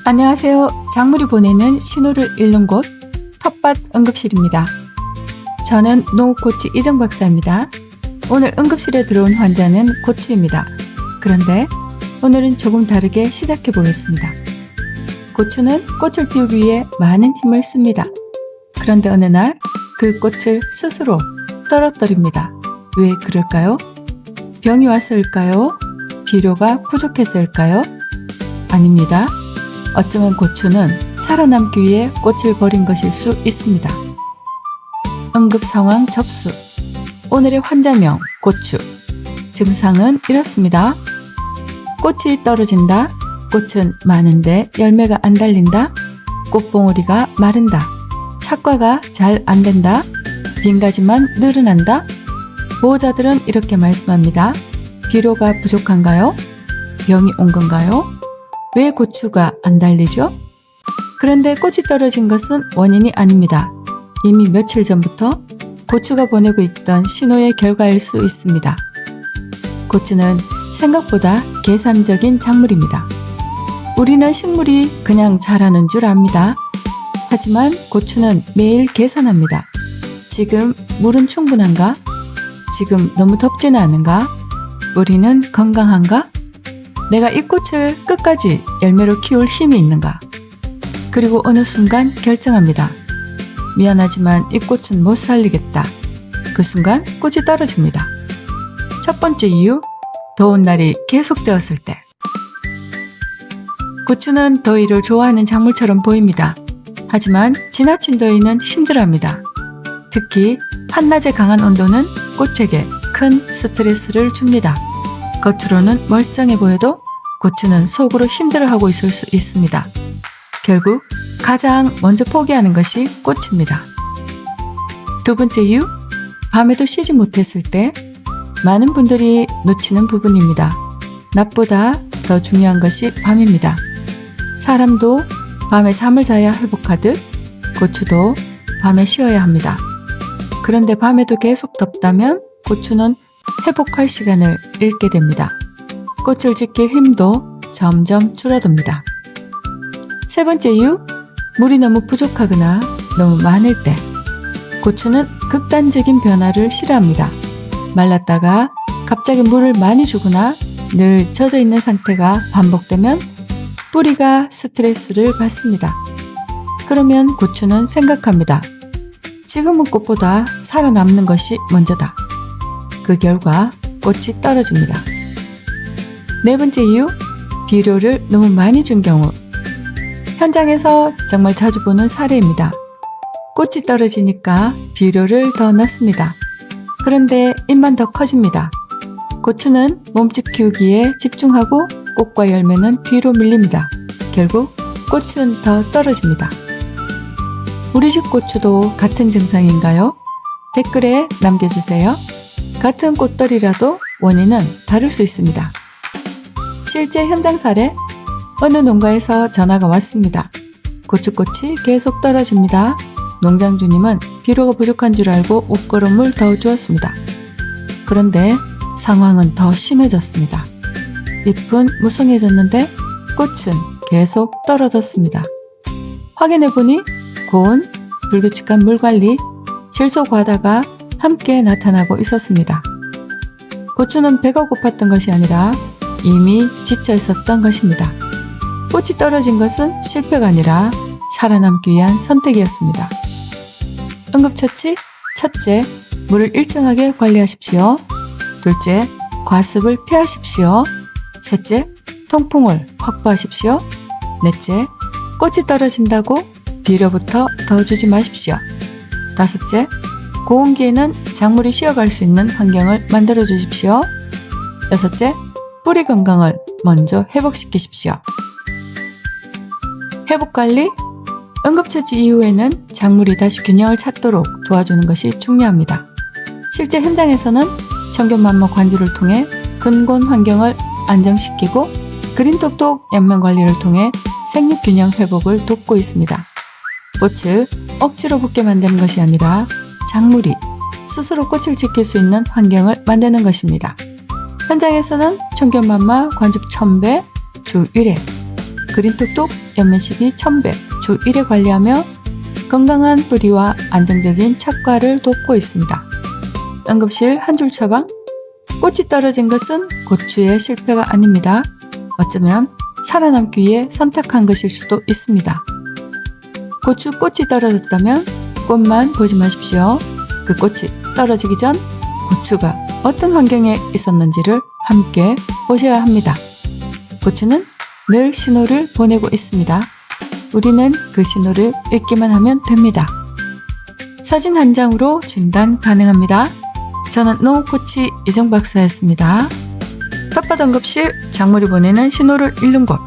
안녕하세요. 작물이 보내는 신호를 읽는 곳 텃밭 응급실입니다. 저는 농업코치 이정 박사입니다. 오늘 응급실에 들어온 환자는 고추입니다. 그런데 오늘은 조금 다르게 시작해 보겠습니다. 고추는 꽃을 피우기 위해 많은 힘을 씁니다. 그런데 어느 날 그 꽃을 스스로 떨어뜨립니다. 왜 그럴까요? 병이 왔을까요? 비료가 부족했을까요? 아닙니다. 어쩌면 고추는 살아남기 위해 꽃을 버린 것일 수 있습니다. 응급상황 접수. 오늘의 환자명 고추. 증상은 이렇습니다. 꽃이 떨어진다. 꽃은 많은데 열매가 안 달린다. 꽃봉오리가 마른다. 착과가 잘 안 된다. 빈가지만 늘어난다. 보호자들은 이렇게 말씀합니다. 비료가 부족한가요? 병이 온 건가요? 왜 고추가 안 달리죠? 그런데 꽃이 떨어진 것은 원인이 아닙니다. 이미 며칠 전부터 고추가 보내고 있던 신호의 결과일 수 있습니다. 고추는 생각보다 계산적인 작물입니다. 우리는 식물이 그냥 자라는 줄 압니다. 하지만 고추는 매일 계산합니다. 지금 물은 충분한가? 지금 너무 덥지는 않은가? 뿌리는 건강한가? 내가 이 꽃을 끝까지 열매로 키울 힘이 있는가? 그리고 어느 순간 결정합니다. 미안하지만 이 꽃은 못 살리겠다. 그 순간 꽃이 떨어집니다. 첫 번째 이유, 더운 날이 계속되었을 때. 고추는 더위를 좋아하는 작물처럼 보입니다. 하지만 지나친 더위는 힘들어합니다. 특히 한낮의 강한 온도는 꽃에게 큰 스트레스를 줍니다. 겉으로는 멀쩡해 보여도 고추는 속으로 힘들어하고 있을 수 있습니다. 결국 가장 먼저 포기하는 것이 꽃입니다. 두 번째 이유, 밤에도 쉬지 못했을 때. 많은 분들이 놓치는 부분입니다. 낮보다 더 중요한 것이 밤입니다. 사람도 밤에 잠을 자야 회복하듯 고추도 밤에 쉬어야 합니다. 그런데 밤에도 계속 덥다면 고추는 회복할 시간을 잃게 됩니다. 꽃을 지킬 힘도 점점 줄어듭니다. 세 번째 이유, 물이 너무 부족하거나 너무 많을 때. 고추는 극단적인 변화를 싫어합니다. 말랐다가 갑자기 물을 많이 주거나 늘 젖어 있는 상태가 반복되면 뿌리가 스트레스를 받습니다. 그러면 고추는 생각합니다. 지금은 꽃보다 살아남는 것이 먼저다. 그 결과 꽃이 떨어집니다. 네 번째 이유, 비료를 너무 많이 준 경우. 현장에서 정말 자주 보는 사례입니다. 꽃이 떨어지니까 비료를 더 넣습니다. 그런데 잎만 더 커집니다. 고추는 몸집 키우기에 집중하고 꽃과 열매는 뒤로 밀립니다. 결국 꽃은 더 떨어집니다. 우리 집 고추도 같은 증상인가요? 댓글에 남겨주세요. 같은 꽃들이라도 원인은 다를 수 있습니다. 실제 현장 사례, 어느 농가에서 전화가 왔습니다. 고추꽃이 계속 떨어집니다. 농장 주님은 비료가 부족한 줄 알고 옷걸음을 더 주었습니다. 그런데 상황은 더 심해졌습니다. 잎은 무성해졌는데 꽃은 계속 떨어졌습니다. 확인해보니 고온, 불규칙한 물관리, 질소 과다가 함께 나타나고 있었습니다. 고추는 배가 고팠던 것이 아니라 이미 지쳐 있었던 것입니다. 꽃이 떨어진 것은 실패가 아니라 살아남기 위한 선택이었습니다. 응급처치, 첫째, 물을 일정하게 관리하십시오. 둘째, 과습을 피하십시오. 셋째, 통풍을 확보하십시오. 넷째, 꽃이 떨어진다고 비료부터 더 주지 마십시오. 다섯째, 고온기에는 작물이 쉬어갈 수 있는 환경을 만들어 주십시오. 여섯째, 뿌리 건강을 먼저 회복시키십시오. 회복관리, 응급처치 이후에는 작물이 다시 균형을 찾도록 도와주는 것이 중요합니다. 실제 현장에서는 청견만모 관주를 통해 근곤 환경을 안정시키고 그린톡톡 연면 관리를 통해 생육균형 회복을 돕고 있습니다. 꽃을 억지로 붙게 만드는 것이 아니라 작물이 스스로 꽃을 지킬 수 있는 환경을 만드는 것입니다. 현장에서는 청견만마 관주 1000배 주 1회 그린톡톡 연면시기 1100, 주 1회 관리하며 건강한 뿌리와 안정적인 착과를 돕고 있습니다. 응급실 한 줄 처방. 꽃이 떨어진 것은 고추의 실패가 아닙니다. 어쩌면 살아남기 위해 선택한 것일 수도 있습니다. 고추 꽃이 떨어졌다면 꽃만 보지 마십시오. 그 꽃이 떨어지기 전 고추가 어떤 환경에 있었는지를 함께 보셔야 합니다. 고추는 늘 신호를 보내고 있습니다. 우리는 그 신호를 읽기만 하면 됩니다. 사진 한 장으로 진단 가능합니다. 저는 농업코치 이정박사였습니다. 텃밭 응급실 작물이 보내는 신호를 읽는 곳.